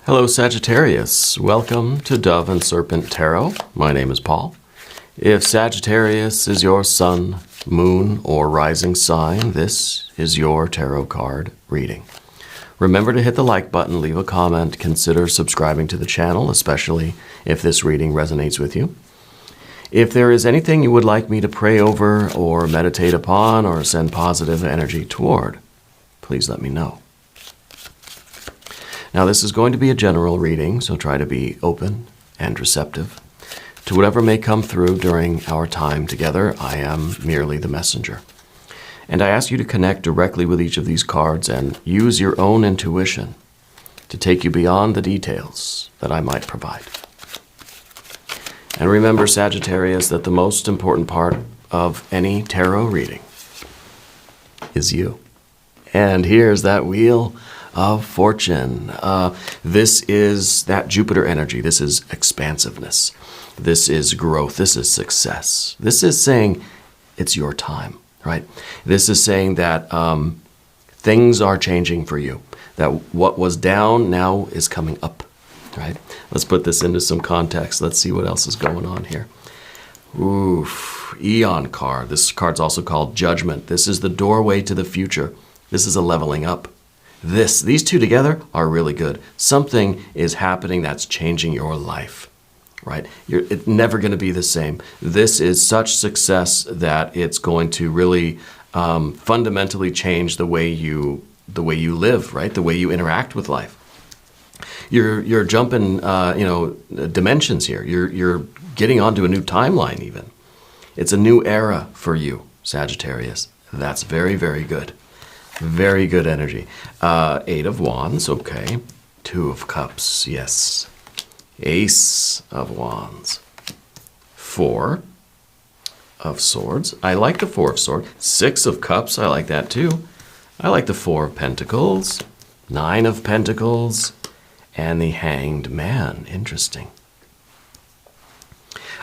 Hello Sagittarius, welcome to Dove and Serpent Tarot. My name is Paul. If Sagittarius is your sun, moon, or rising sign, this is your tarot card reading. Remember to hit the like button, leave a comment, consider subscribing to the channel, especially if this reading resonates with you. If there is anything you would like me to pray over or meditate upon or send positive energy toward, please let me know. Now, this is going to be a general reading, so try to be open and receptive to whatever may come through during our time together. I am merely the messenger. And I ask you to connect directly with each of these cards and use your own intuition to take you beyond the details that I might provide. And remember, Sagittarius, that the most important part of any tarot reading is you. And here's that Wheel of Fortune. This is that Jupiter energy. This is expansiveness. This is growth. This is success. This is saying it's your time, right? This is saying that things are changing for you. That what was down now is coming up, right? Let's put this into some context. Let's see what else is going on here. Oof, Eon card. This card's also called Judgment. This is the doorway to the future. This is a leveling up. These two together are really good. Something is happening that's changing your life, right? It's never going to be the same. This is such success that it's going to really fundamentally change the way you live, right? The way you interact with life. You're jumping, dimensions here. You're getting onto a new timeline even. It's a new era for you, Sagittarius. That's very, very good. Very good energy. 8 of Wands, okay. 2 of Cups, yes. Ace of Wands. 4 of Swords. I like the 4 of Swords. 6 of Cups, I like that too. I like the 4 of Pentacles. 9 of Pentacles. And the Hanged Man. Interesting.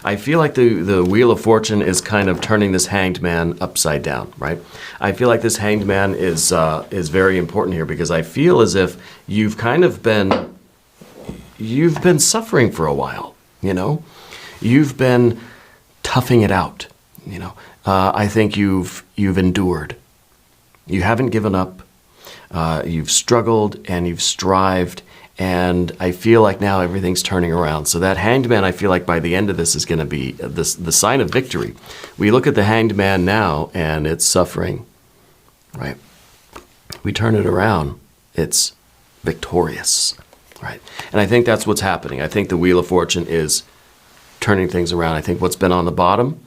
I feel like the Wheel of Fortune is kind of turning this Hanged Man upside down, right? I feel like this Hanged Man is very important here because I feel as if you've kind of been suffering for a while, you know? You've been toughing it out, you know? I think you've endured. You haven't given up. You've struggled and you've strived. And I feel like now everything's turning around. So that Hanged Man, I feel like by the end of this is going to be the sign of victory. We look at the Hanged Man now, and it's suffering, right? We turn it around, it's victorious, right? And I think that's what's happening. I think the Wheel of Fortune is turning things around. I think what's been on the bottom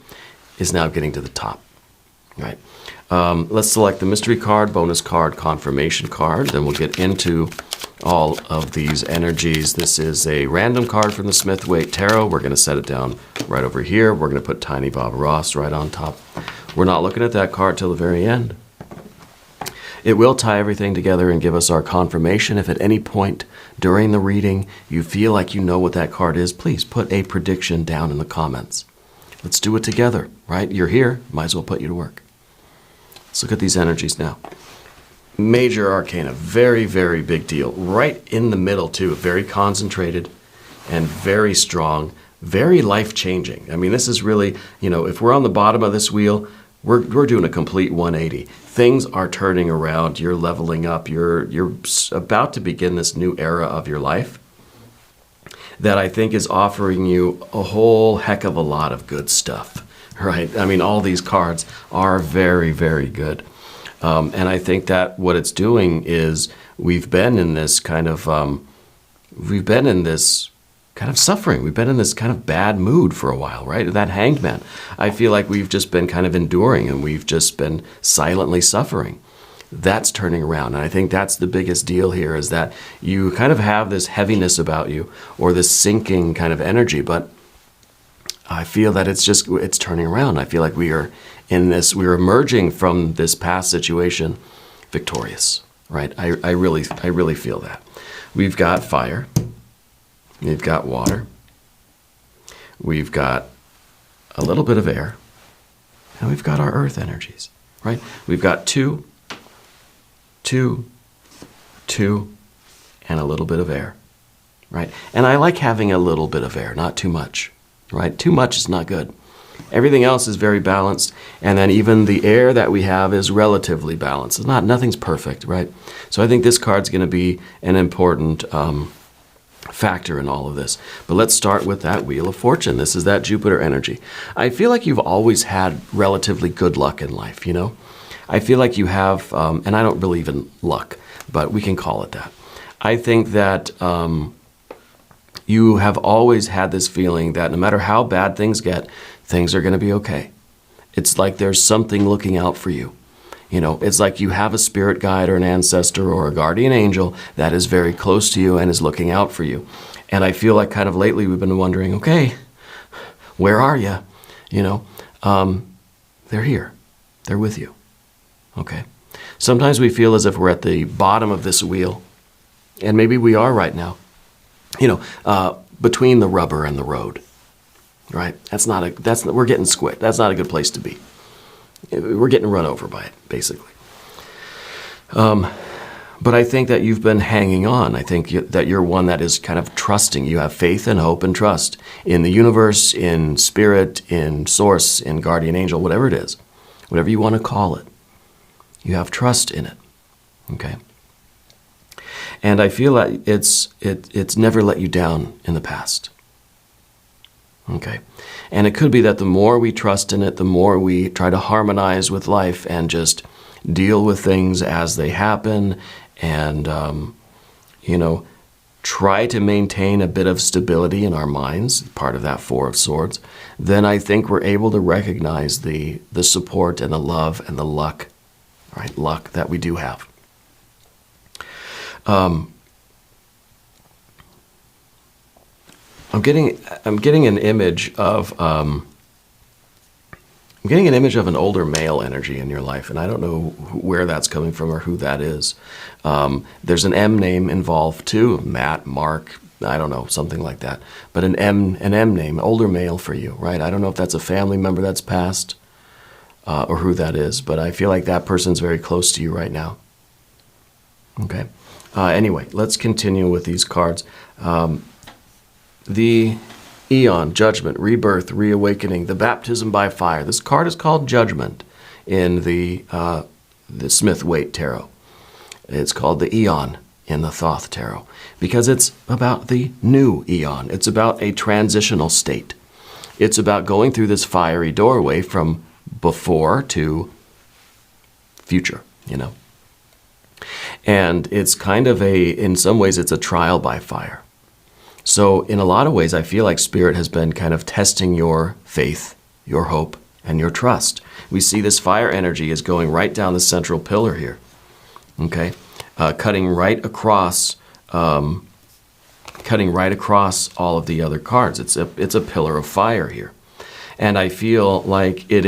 is now getting to the top, right? Let's select the mystery card, bonus card, confirmation card. Then we'll get into all of these energies. This is a random card from the Smith-Waite Tarot. We're going to set it down right over here. We're going to put Tiny Bob Ross right on top. We're not looking at that card till the very end. It will tie everything together and give us our confirmation. If at any point during the reading you feel like you know what that card is, please put a prediction down in the comments. Let's do it together, right? You're here. Might as well put you to work. Let's look at these energies now. Major Arcana, very, very big deal. Right in the middle, too. Very concentrated and very strong, very life-changing. I mean, this is really, you know, if we're on the bottom of this wheel, we're doing a complete 180. Things are turning around. You're leveling up. You're about to begin this new era of your life that I think is offering you a whole heck of a lot of good stuff, right? I mean, all these cards are very, very good. And I think that what it's doing is we've been in this kind of suffering. We've been in this kind of bad mood for a while, right? That Hanged Man. I feel like we've just been kind of enduring and we've just been silently suffering. That's turning around. And I think that's the biggest deal here is that you kind of have this heaviness about you or this sinking kind of energy, but I feel that it's turning around. I feel like we're emerging from this past situation victorious, right? I really feel that. We've got fire. We've got water. We've got a little bit of air. And we've got our earth energies, right? We've got two, and a little bit of air. right? And I like having a little bit of air, not too much, right? Too much is not good. Everything else is very balanced, and then even the air that we have is relatively balanced. Nothing's perfect, right? So I think this card's going to be an important factor in all of this. But let's start with that Wheel of Fortune. This is that Jupiter energy. I feel like you've always had relatively good luck in life, you know? I feel like you have, and I don't believe in luck, but we can call it that. I think that you have always had this feeling that no matter how bad things get, things are going to be okay. It's like there's something looking out for you. You know, it's like you have a spirit guide or an ancestor or a guardian angel that is very close to you and is looking out for you. And I feel like kind of lately we've been wondering, okay, where are you? You know, they're here. They're with you. Okay. Sometimes we feel as if we're at the bottom of this wheel, and maybe we are right now. You know, between the rubber and the road, right? We're getting squished. That's not a good place to be. We're getting run over by it, basically. But I think that you've been hanging on. I think that you're one that is kind of trusting. You have faith and hope and trust in the universe, in spirit, in source, in guardian angel, whatever it is, whatever you want to call it. You have trust in it, okay? And I feel like it's never let you down in the past. Okay. And it could be that the more we trust in it, the more we try to harmonize with life and just deal with things as they happen and, you know, try to maintain a bit of stability in our minds, part of that Four of Swords, then I think we're able to recognize the support and the love and the luck, right? Luck that we do have. I'm getting an image of an older male energy in your life, and I don't know where that's coming from or who that is. There's an M name involved too, Matt, Mark, I don't know, something like that. But an M name, older male for you, right? I don't know if that's a family member that's passed or who that is, but I feel like that person's very close to you right now. Okay. Anyway, let's continue with these cards. The Eon, Judgment, Rebirth, Reawakening, the Baptism by Fire. This card is called Judgment in the Smith-Waite Tarot. It's called the Eon in the Thoth Tarot because it's about the new Eon. It's about a transitional state. It's about going through this fiery doorway from before to future, you know. And it's kind of in some ways, it's a trial by fire. So in a lot of ways, I feel like Spirit has been kind of testing your faith, your hope, and your trust. We see this fire energy is going right down the central pillar here, okay? Cutting right across all of the other cards. It's a pillar of fire here. And I feel like it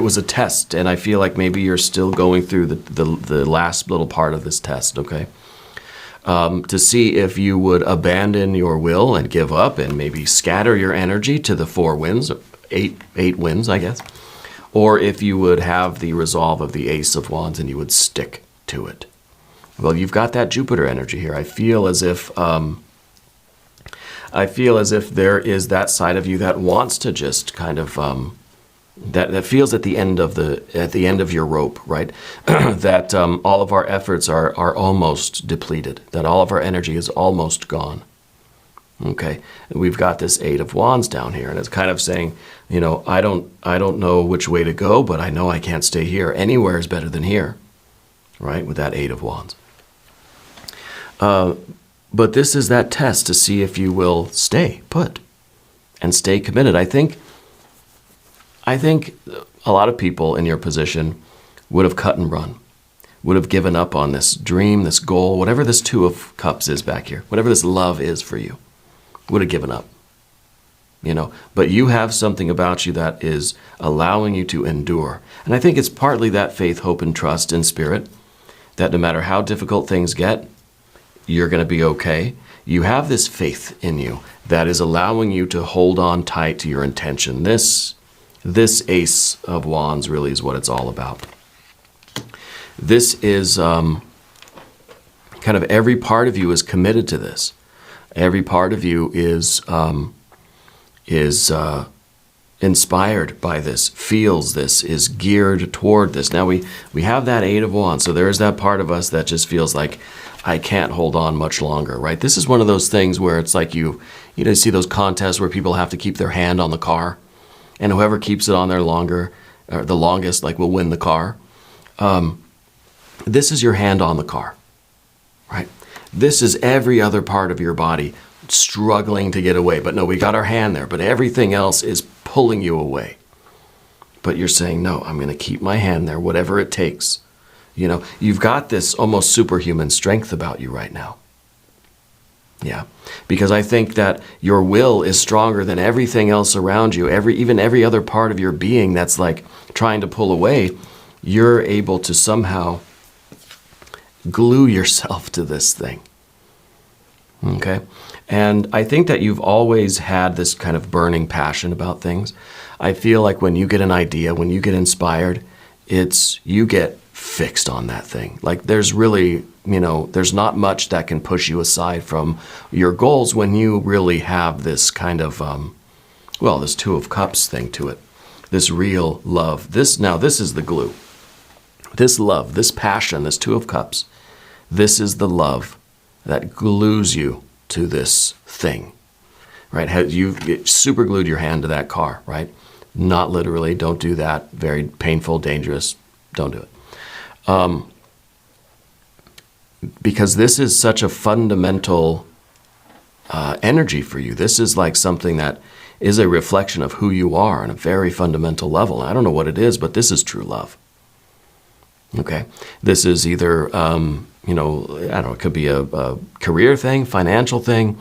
was a test, and I feel like maybe you're still going through the last little part of this test, okay? To see if you would abandon your will and give up and maybe scatter your energy to the 4 winds, eight winds, I guess, or if you would have the resolve of the Ace of Wands and you would stick to it. Well, you've got that Jupiter energy here. I feel as if there is that side of you that wants to just kind of that feels at the end of your rope, right? That all of our efforts are almost depleted, that all of our energy is almost gone. Okay, and we've got this 8 of Wands down here, and it's kind of saying, you know, I don't know which way to go, but I know I can't stay here. Anywhere is better than here, right? With that 8 of Wands. But this is that test to see if you will stay put and stay committed. I think a lot of people in your position would have cut and run, would have given up on this dream, this goal, whatever this 2 of Cups is back here, whatever this love is for you, would have given up, you know. But you have something about you that is allowing you to endure. And I think it's partly that faith, hope, and trust in Spirit, that no matter how difficult things get, you're going to be okay. You have this faith in you that is allowing you to hold on tight to your intention. This Ace of Wands really is what it's all about. This is kind of every part of you is committed to this. Every part of you is inspired by this, feels this, is geared toward this. Now we have that Eight of Wands, so there's that part of us that just feels like I can't hold on much longer, right? This is one of those things where it's like you see those contests where people have to keep their hand on the car, and whoever keeps it on there longer, or the longest, like, will win the car. This is your hand on the car, right? This is every other part of your body struggling to get away. But no, we got our hand there, but everything else is pulling you away. But you're saying, no, I'm going to keep my hand there, whatever it takes. You've got this almost superhuman strength about you right now. Yeah, because I think that your will is stronger than everything else around you. Even every other part of your being that's like trying to pull away, you're able to somehow glue yourself to this thing. Okay? And I think that you've always had this kind of burning passion about things. I feel like when you get an idea, when you get inspired, you get fixed on that thing. Like, there's really, there's not much that can push you aside from your goals when you really have this kind of, this Two of Cups thing to it. This real love. This is the glue. This love, this passion, this Two of Cups, this is the love that glues you to this thing, right? You've super glued your hand to that car, right? Not literally. Don't do that. Very painful, dangerous. Don't do it. Because this is such a fundamental energy for you. This is like something that is a reflection of who you are on a very fundamental level. I don't know what it is, but this is true love. Okay? This is either, I don't know, it could be a career thing, financial thing.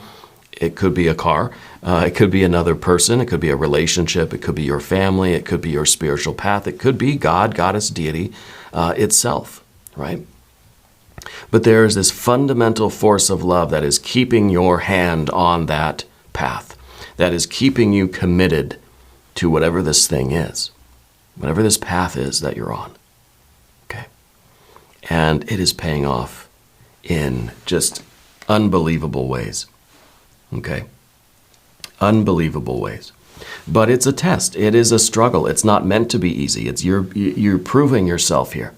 It could be a car. It could be another person. It could be a relationship. It could be your family. It could be your spiritual path. It could be God, goddess, deity itself, right? But there is this fundamental force of love that is keeping your hand on that path, that is keeping you committed to whatever this thing is, whatever this path is that you're on, okay? And it is paying off in just unbelievable ways, okay? Unbelievable ways. But it's a test. It is a struggle. It's not meant to be easy. You're proving yourself here.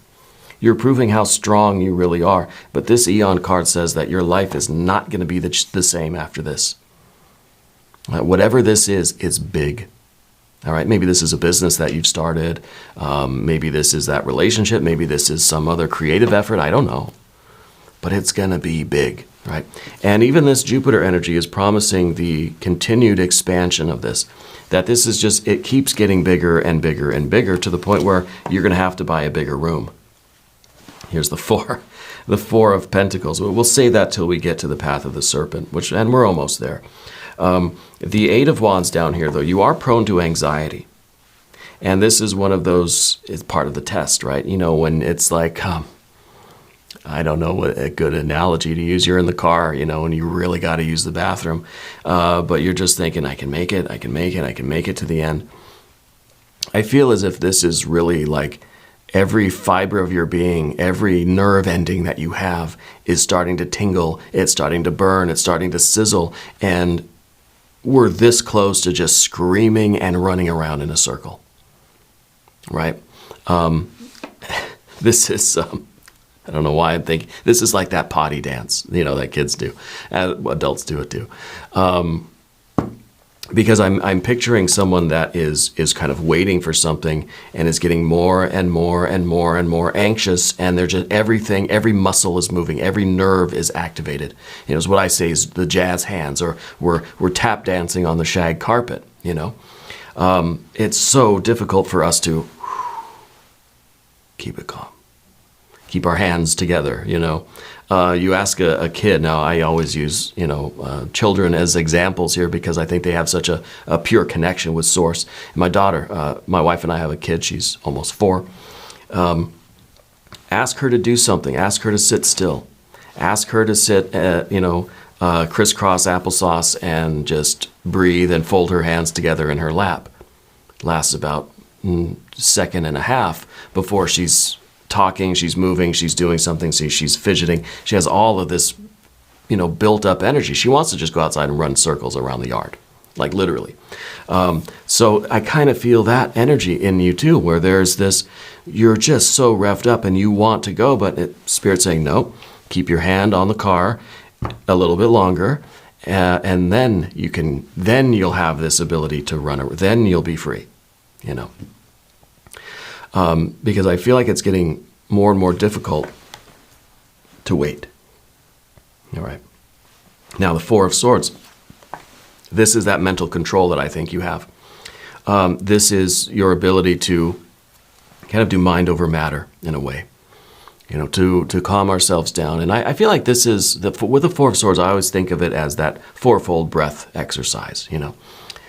You're proving how strong you really are. But this Eon card says that your life is not going to be the same after this. Whatever this is big. All right, maybe this is a business that you've started. Maybe this is that relationship. Maybe this is some other creative effort. I don't know. But it's going to be big, right? And even this Jupiter energy is promising the continued expansion of this. That this is just, it keeps getting bigger and bigger and bigger to the point where you're going to have to buy a bigger room. Here's the Four of Pentacles. We'll save that till we get to the Path of the Serpent, and we're almost there. The Eight of Wands down here, though, you are prone to anxiety. And this is one of those, it's part of the test, right? When it's like, I don't know what a good analogy to use. You're in the car, and you really got to use the bathroom. But you're just thinking, I can make it to the end. I feel as if this is really like every fiber of your being, every nerve ending that you have is starting to tingle. It's starting to burn. It's starting to sizzle. And we're this close to just screaming and running around in a circle, right? This is... I don't know why I'm thinking, this is like that potty dance, that kids do. Adults do it too. Because I'm picturing someone that is kind of waiting for something and is getting more and more and more and more anxious, and they're just every muscle is moving, every nerve is activated. Is what I say is the jazz hands, or we're tap dancing on the shag carpet, It's so difficult for us to keep it calm. Keep our hands together, You ask a kid, now I always use, children as examples here because I think they have such a pure connection with Source. And my daughter, my wife and I have a kid, she's almost 4. Ask her to do something. Ask her to sit still. Ask her to sit, crisscross applesauce and just breathe and fold her hands together in her lap. Lasts about a second and a half before she's talking, she's moving, she's doing something, she's fidgeting. She has all of this built up energy. She wants to just go outside and run circles around the yard, like literally. So I kind of feel that energy in you too, where there's this, you're just so revved up and you want to go, but Spirit's saying, no, keep your hand on the car a little bit longer, and then you'll have this ability to run, then you'll be free, because I feel like it's getting more and more difficult to wait. All right. Now, the Four of Swords. This is that mental control that I think you have. This is your ability to kind of do mind over matter in a way, to calm ourselves down. And I feel like this is, with the Four of Swords, I always think of it as that fourfold breath exercise.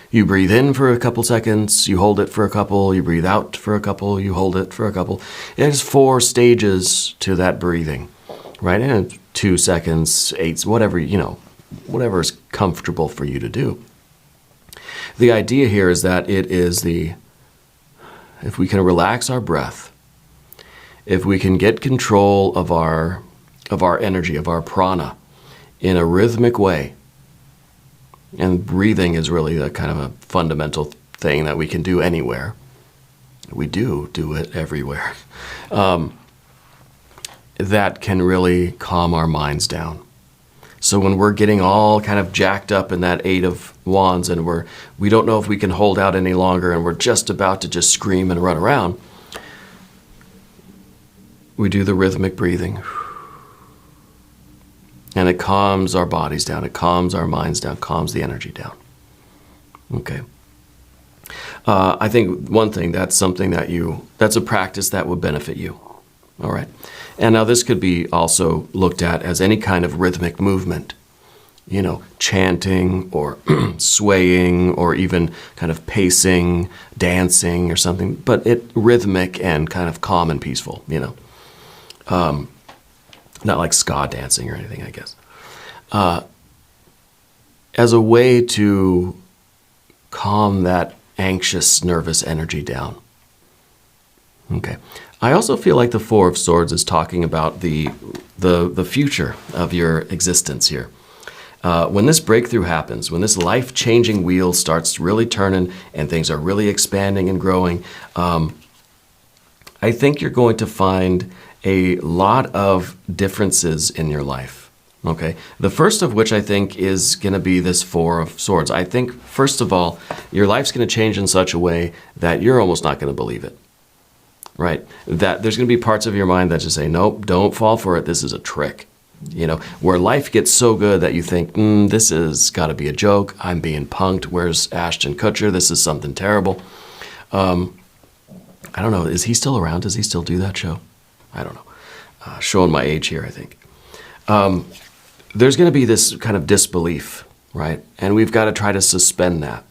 You breathe in for a couple seconds, you hold it for a couple, you breathe out for a couple, you hold it for a couple. There's 4 stages to that breathing, right? And 2 seconds, 8, whatever is comfortable for you to do. The idea here is that it is if we can relax our breath, if we can get control of our energy, of our prana, in a rhythmic way, and breathing is really a kind of a fundamental thing that we can do anywhere. We do it everywhere. That can really calm our minds down. So when we're getting all kind of jacked up in that 8 of Wands and we don't know if we can hold out any longer and we're just about to just scream and run around, we do the rhythmic breathing. And it calms our bodies down, it calms our minds down, calms the energy down. Okay. I think one thing, that's something that's a practice that would benefit you. All right. And now this could be also looked at as any kind of rhythmic movement, chanting or swaying or even kind of pacing, dancing or something, but rhythmic and kind of calm and peaceful, not like ska dancing or anything, I guess. As a way to calm that anxious, nervous energy down. Okay. I also feel like the Four of Swords is talking about the future of your existence here. When this breakthrough happens, when this life-changing wheel starts really turning and things are really expanding and growing, I think you're going to find a lot of differences in your life. Okay, the first of which I think is going to be this Four of Swords. I think, first of all, your life's going to change in such a way that you're almost not going to believe it. Right? That there's going to be parts of your mind that just say, nope, don't fall for it. This is a trick. Where life gets so good that you think, this has got to be a joke. I'm being punked. Where's Ashton Kutcher? This is something terrible. I don't know. Is he still around? Does he still do that show? I don't know. Showing my age here, I think. There's going to be this kind of disbelief, right? And we've got to try to suspend that.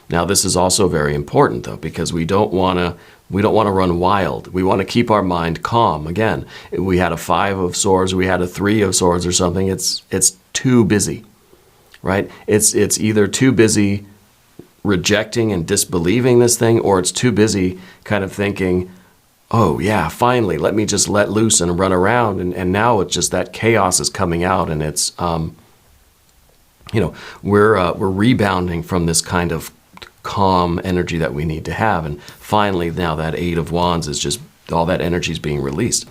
Now, this is also very important, though, because we don't want to run wild. We want to keep our mind calm. Again, we had a 5 of Swords, we had a 3 of Swords or something. It's too busy, right? It's either too busy rejecting and disbelieving this thing, or it's too busy kind of thinking, oh yeah, finally, let me just let loose and run around. And now it's just that chaos is coming out, and it's, we're rebounding from this kind of calm energy that we need to have. And finally, now that 8 of Wands is just, all that energy is being released.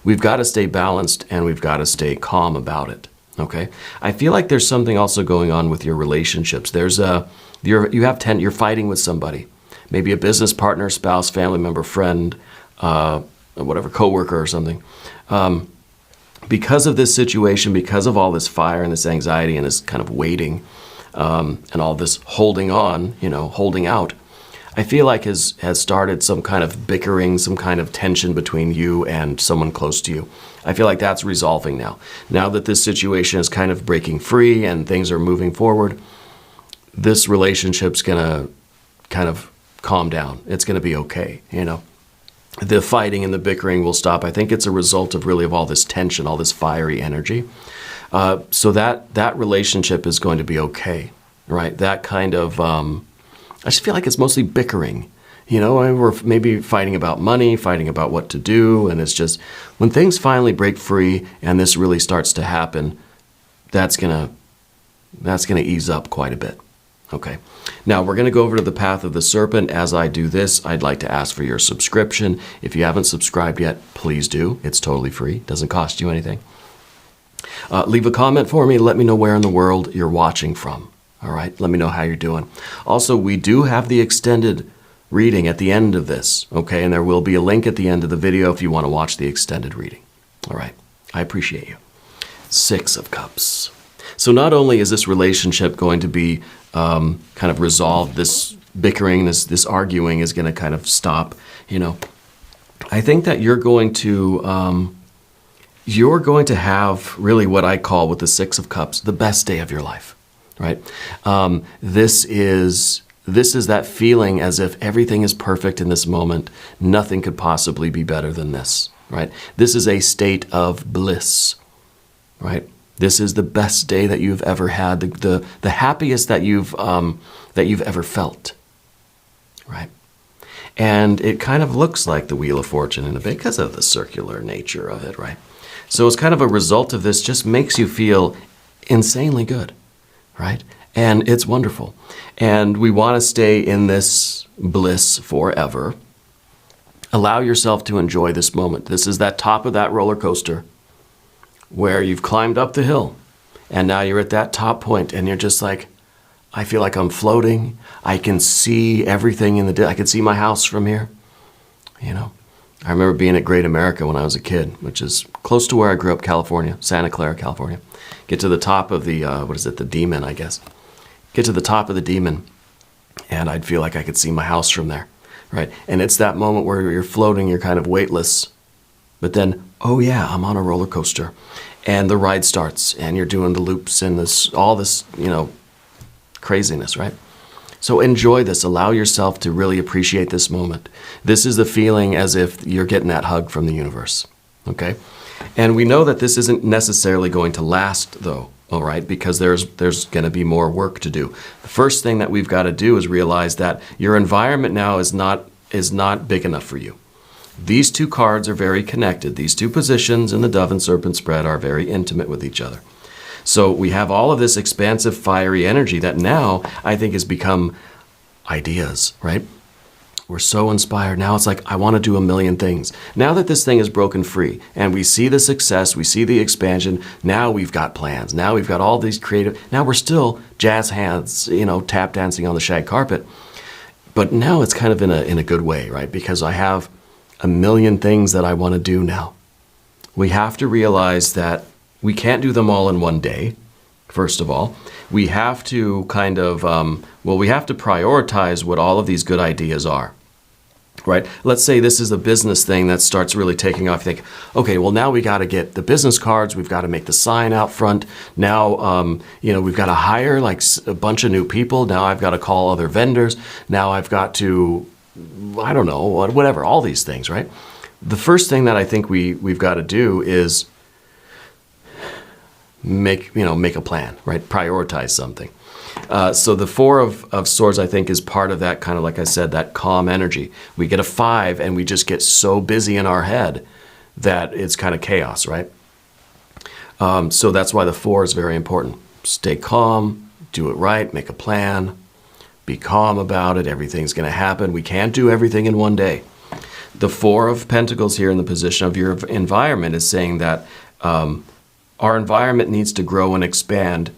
We've got to stay balanced and we've got to stay calm about it. Okay. I feel like there's something also going on with your relationships. You're fighting with somebody, maybe a business partner, spouse, family member, friend, whatever, coworker or something. Because of this situation, because of all this fire and this anxiety and this kind of waiting, and all this holding on, holding out, I feel like has started some kind of bickering, some kind of tension between you and someone close to you. I feel like that's resolving now. Now that this situation is kind of breaking free and things are moving forward, this relationship's going to kind of calm down. It's going to be okay, The fighting and the bickering will stop. I think it's a result of all this tension, all this fiery energy. So that relationship is going to be okay, right? That kind of, I just feel like it's mostly bickering, we're maybe fighting about money, fighting about what to do. And it's just, when things finally break free and this really starts to happen, that's gonna ease up quite a bit. Okay. Now we're going to go over to the path of the serpent. As I do this, I'd like to ask for your subscription. If you haven't subscribed yet, please do. It's totally free. Doesn't cost you anything. Leave a comment for me. Let me know where in the world you're watching from. All right. Let me know how you're doing. Also, we do have the extended reading at the end of this. Okay. And there will be a link at the end of the video if you want to watch the extended reading. All right. I appreciate you. Six of Cups. So not only is this relationship going to be kind of resolved, this bickering, this arguing is going to kind of stop, you know, I think that you're going to have really what I call with the Six of Cups, the best day of your life, right? This is that feeling as if everything is perfect in this moment. Nothing could possibly be better than this, right? This is a state of bliss, right? This is the best day that you've ever had, the happiest that you've ever felt, right? And it kind of looks like the Wheel of Fortune in a bit because of the circular nature of it, right? So it's kind of a result of this, just makes you feel insanely good, right? And it's wonderful. And we want to stay in this bliss forever. Allow yourself to enjoy this moment. This is that top of that roller coaster where you've climbed up the hill and now you're at that top point and you're just like, I feel like I'm floating. I can see everything I can see my house from here. You know, I remember being at Great America when I was a kid, which is close to where I grew up, California, Santa Clara, California. Get to the top of the, the Demon, I guess. Get to the top of the Demon and I'd feel like I could see my house from there, right? And it's that moment where you're floating, you're kind of weightless. But then, oh yeah, I'm on a roller coaster and the ride starts and you're doing the loops and all this, you know, craziness, right? So enjoy this. Allow yourself to really appreciate this moment. This is the feeling as if you're getting that hug from the universe, okay? And we know that this isn't necessarily going to last though, all right? Because there's going to be more work to do. The first thing that we've got to do is realize that your environment now is not big enough for you. These two cards are very connected. These two positions in the Dove and Serpent spread are very intimate with each other. So we have all of this expansive, fiery energy that now I think has become ideas, right? We're so inspired. Now it's like, I want to do a million things. Now that this thing is broken free and we see the success, we see the expansion, now we've got plans. Now we've got all these creative, now we're still jazz hands, you know, tap dancing on the shag carpet. But now it's kind of in a good way, right? Because I have a million things that I want to do now. We have to realize that we can't do them all in one day, first of all. We have to kind of, we have to prioritize what all of these good ideas are, right? Let's say this is a business thing that starts really taking off. You think, okay, well, now we got to get the business cards. We've got to make the sign out front. Now, we've got to hire like a bunch of new people. Now I've got to call other vendors. Now I've got to, I don't know, whatever, all these things, right? The first thing that I think we've got to do is make a plan, right? Prioritize something. So the Four of Swords, I think, is part of that kind of, like I said, that calm energy. We get a 5 and we just get so busy in our head that it's kind of chaos, right? So that's why the 4 is very important. Stay calm, do it right, make a plan, be calm about it. Everything's going to happen. We can't do everything in one day. The 4 of Pentacles here in the position of your environment is saying that our environment needs to grow and expand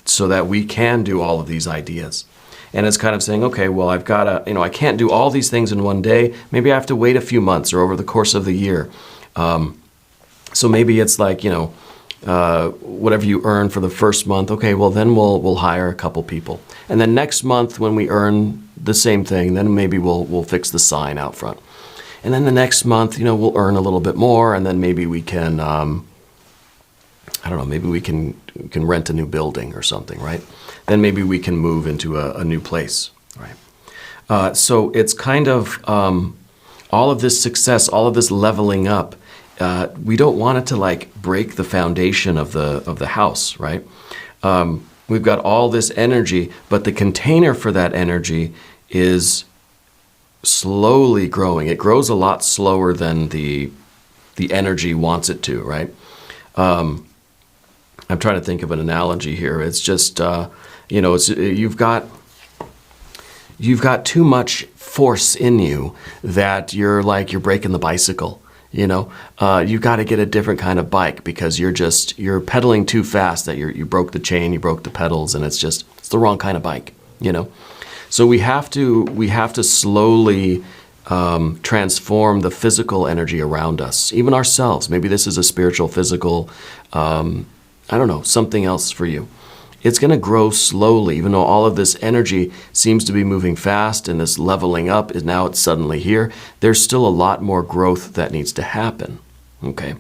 so that we can do all of these ideas. And it's kind of saying, okay, well, I've got to, I can't do all these things in one day. Maybe I have to wait a few months or over the course of the year. So maybe it's like, whatever you earn for the first month, okay, well, then we'll hire a couple people. And then next month when we earn the same thing, then maybe we'll fix the sign out front. And then the next month, we'll earn a little bit more, and then maybe we can, maybe we can rent a new building or something, right? Then maybe we can move into a new place, right? So it's kind of all of this success, all of this leveling up. We don't want it to like break the foundation of the house, right? We've got all this energy, but the container for that energy is slowly growing. It grows a lot slower than the energy wants it to, right? I'm trying to think of an analogy here. It's just, you've got too much force in you that you're breaking the bicycle. You've got to get a different kind of bike because you're pedaling too fast that you broke the chain, you broke the pedals, and it's the wrong kind of bike. So we have to slowly transform the physical energy around us, even ourselves. Maybe this is a spiritual, physical, something else for you. It's going to grow slowly, even though all of this energy seems to be moving fast and this leveling up is now it's suddenly here. There's still a lot more growth that needs to happen. Okay.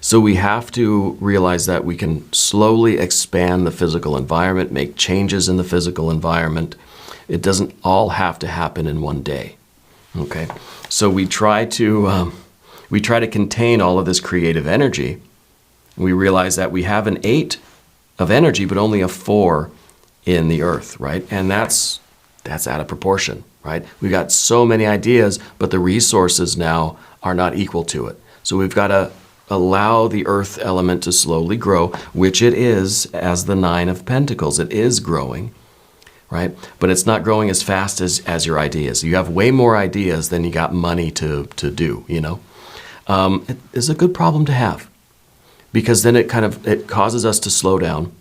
So we have to realize that we can slowly expand the physical environment, make changes in the physical environment. It doesn't all have to happen in one day. Okay. So we try to contain all of this creative energy. We realize that we have an 8 of energy, but only a 4 in the earth, right? And that's out of proportion, right? We've got so many ideas, but the resources now are not equal to it. So we've got to allow the earth element to slowly grow, which it is as the 9 of Pentacles. It is growing, right? But it's not growing as fast as your ideas. You have way more ideas than you got money to do, It is a good problem to have. Because then it causes us to slow down.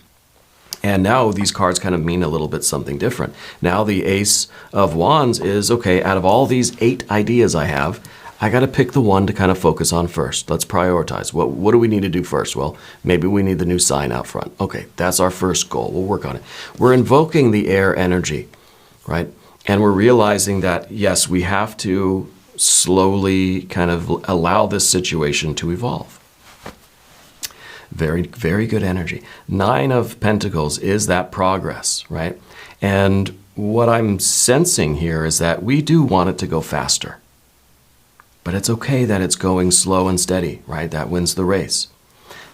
And now these cards kind of mean a little bit something different. Now the Ace of Wands is, okay, out of all these 8 ideas I have, I got to pick the one to kind of focus on first. Let's prioritize. What do we need to do first? Well, maybe we need the new sign out front. Okay, that's our first goal. We'll work on it. We're invoking the air energy, right? And we're realizing that, yes, we have to slowly kind of allow this situation to evolve. Very, very good energy. 9 of Pentacles is that progress, right? And what I'm sensing here is that we do want it to go faster. But it's okay that it's going slow and steady, right? That wins the race.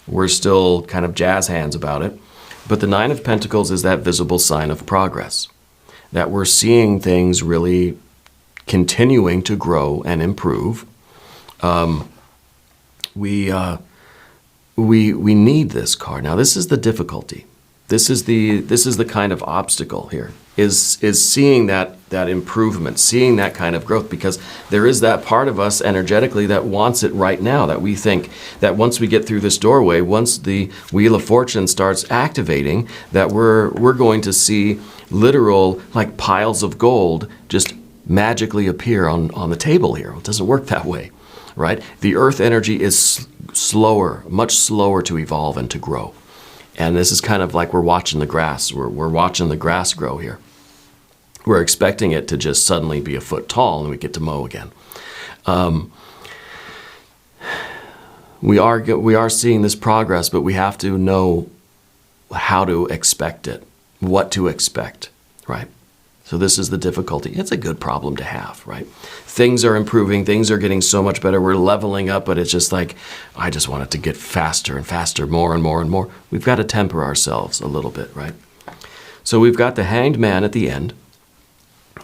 We're still kind of jazz hands about it. But the 9 of Pentacles is that visible sign of progress. That we're seeing things really continuing to grow and improve. We need this card. Now, this is the difficulty. This is the kind of obstacle here, is seeing that improvement, seeing that kind of growth, because there is that part of us energetically that wants it right now, that we think that once we get through this doorway, once the Wheel of Fortune starts activating, that we're going to see literal like piles of gold just magically appear on the table here. It doesn't work that way, right? The earth energy is slower, much slower to evolve and to grow. And this is kind of like we're watching the grass. We're watching the grass grow here. We're expecting it to just suddenly be a foot tall and we get to mow again. We are seeing this progress, but we have to know how to expect it, what to expect, right? So this is the difficulty. It's a good problem to have, right? Things are improving. Things are getting so much better. We're leveling up, but it's just like, I just want it to get faster and faster, more and more and more. We've got to temper ourselves a little bit, right? So we've got the Hanged Man at the end.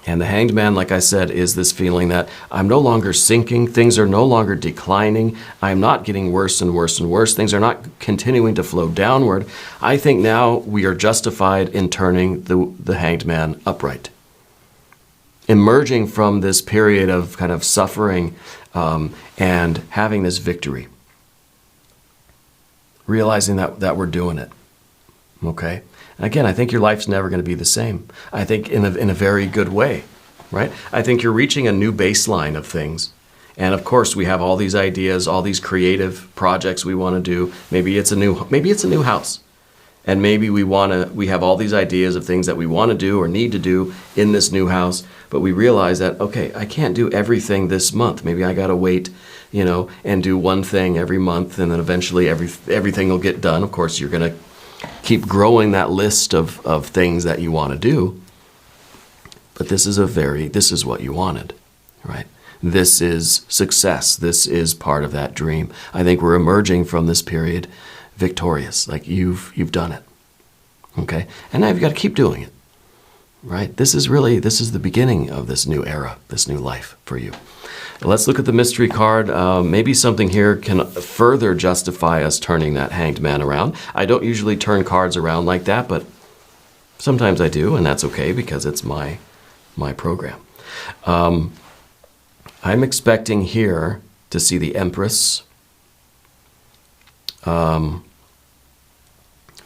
And the Hanged Man, like I said, is this feeling that I'm no longer sinking. Things are no longer declining. I'm not getting worse and worse and worse. Things are not continuing to flow downward. I think now we are justified in turning the Hanged Man upright. Emerging from this period of kind of suffering and having this victory. Realizing that we're doing it. Okay? And again, I think your life's never going to be the same. I think in a very good way, right? I think you're reaching a new baseline of things. And of course, we have all these ideas, all these creative projects we want to do. Maybe it's a new house. And maybe we have all these ideas of things that we want to do or need to do in this new house, but we realize that, okay, I can't do everything this month. Maybe I got to wait, and do one thing every month, and then eventually everything will get done. Of course, you're going to keep growing that list of things that you want to do. But this is what you wanted, right? This is success. This is part of that dream. I think we're emerging from this period victorious. Like you've done it. Okay? And now you've got to keep doing it. right? This is the beginning of this new era, this new life for you. Let's look at the mystery card. Maybe something here can further justify us turning that Hanged Man around. I don't usually turn cards around like that, but sometimes I do, and that's okay because it's my program. I'm expecting here to see the Empress.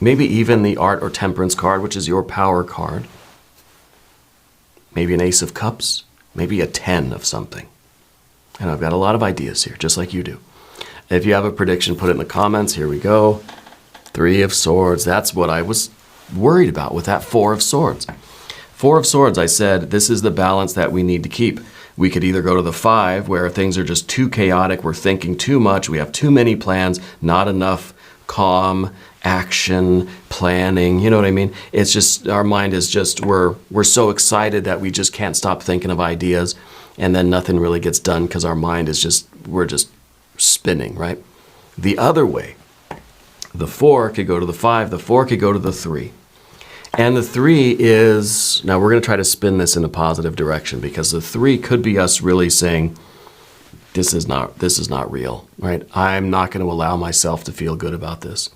Maybe even the Art or Temperance card, which is your power card. Maybe an Ace of Cups. Maybe a 10 of something. And I've got a lot of ideas here, just like you do. If you have a prediction, put it in the comments. Here we go. 3 of Swords. That's what I was worried about with that 4 of Swords. 4 of Swords, I said, this is the balance that we need to keep. We could either go to the 5, where things are just too chaotic, we're thinking too much, we have too many plans, not enough calm, action, planning, you know what I mean? It's just, our mind is just, we're so excited that we just can't stop thinking of ideas, and then nothing really gets done because our mind is just, we're just spinning, right? The other way, the 4 could go to the 5, the 4 could go to the 3. And the 3 is, now we're going to try to spin this in a positive direction, because the 3 could be us really saying, this is not real, right? I'm not going to allow myself to feel good about this.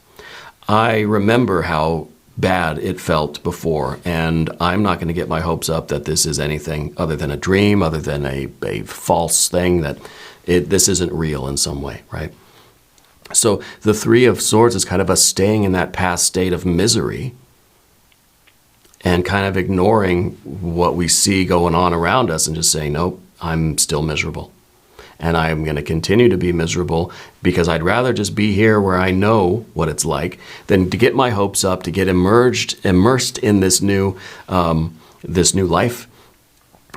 I remember how bad it felt before, and I'm not going to get my hopes up that this is anything other than a dream, other than a false thing, that this isn't real in some way, right? So the 3 of Swords is kind of us staying in that past state of misery and kind of ignoring what we see going on around us and just saying, nope, I'm still miserable. And I'm going to continue to be miserable because I'd rather just be here where I know what it's like than to get my hopes up, to get immersed in this new life,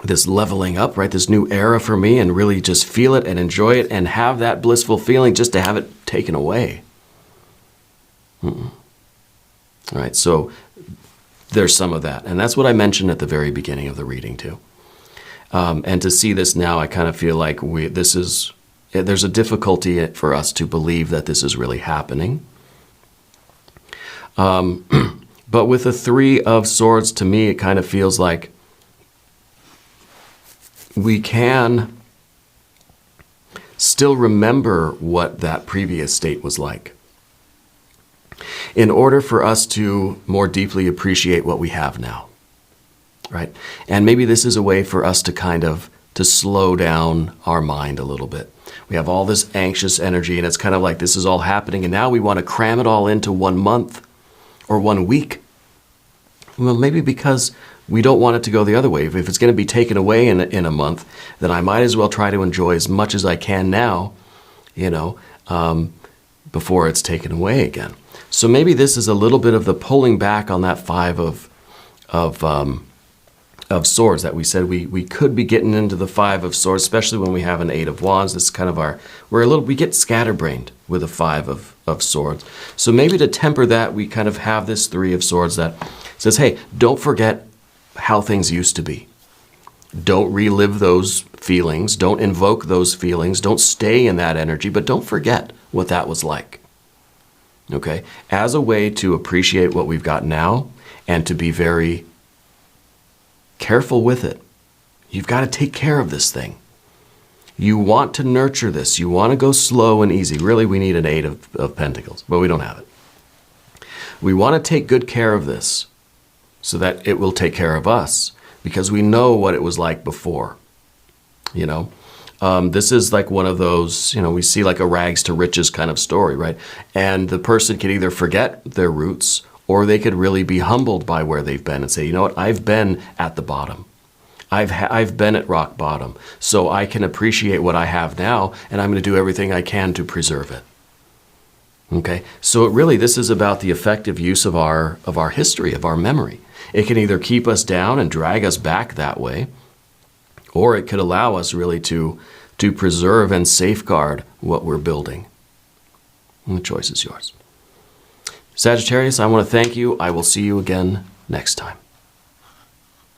this leveling up, right? This new era for me, and really just feel it and enjoy it and have that blissful feeling just to have it taken away. All right, so there's some of that. And that's what I mentioned at the very beginning of the reading too. And to see this now, I kind of feel like there's a difficulty for us to believe that this is really happening. But with the 3 of Swords, to me, it kind of feels like we can still remember what that previous state was like, in order for us to more deeply appreciate what we have now, right? And maybe this is a way for us to kind of to slow down our mind a little bit. We have all this anxious energy, and it's kind of like this is all happening, and now we want to cram it all into 1 month or 1 week. Well, maybe because we don't want it to go the other way. If it's going to be taken away in a month, then I might as well try to enjoy as much as I can now, before it's taken away again. So maybe this is a little bit of the pulling back on that 5 of Swords that we said we could be getting into the 5 of Swords, especially when we have an 8 of Wands. This is kind of we get scatterbrained with a 5 of Swords. So maybe to temper that, we kind of have this 3 of Swords that says, hey, don't forget how things used to be. Don't relive those feelings. Don't invoke those feelings. Don't stay in that energy, but don't forget what that was like. Okay? As a way to appreciate what we've got now and to be very careful with it. You've got to take care of this thing. You want to nurture this. You want to go slow and easy. Really, we need an 8 of Pentacles, but we don't have it. We want to take good care of this so that it will take care of us, because we know what it was like before. This is like one of those, we see like a rags to riches kind of story, right? And the person can either forget their roots, or they could really be humbled by where they've been and say, you know what, I've been at the bottom. I've been at rock bottom, so I can appreciate what I have now, and I'm going to do everything I can to preserve it. Okay, so this is about the effective use of our history, of our memory. It can either keep us down and drag us back that way, or it could allow us really to preserve and safeguard what we're building. And the choice is yours. Sagittarius, I want to thank you. I will see you again next time.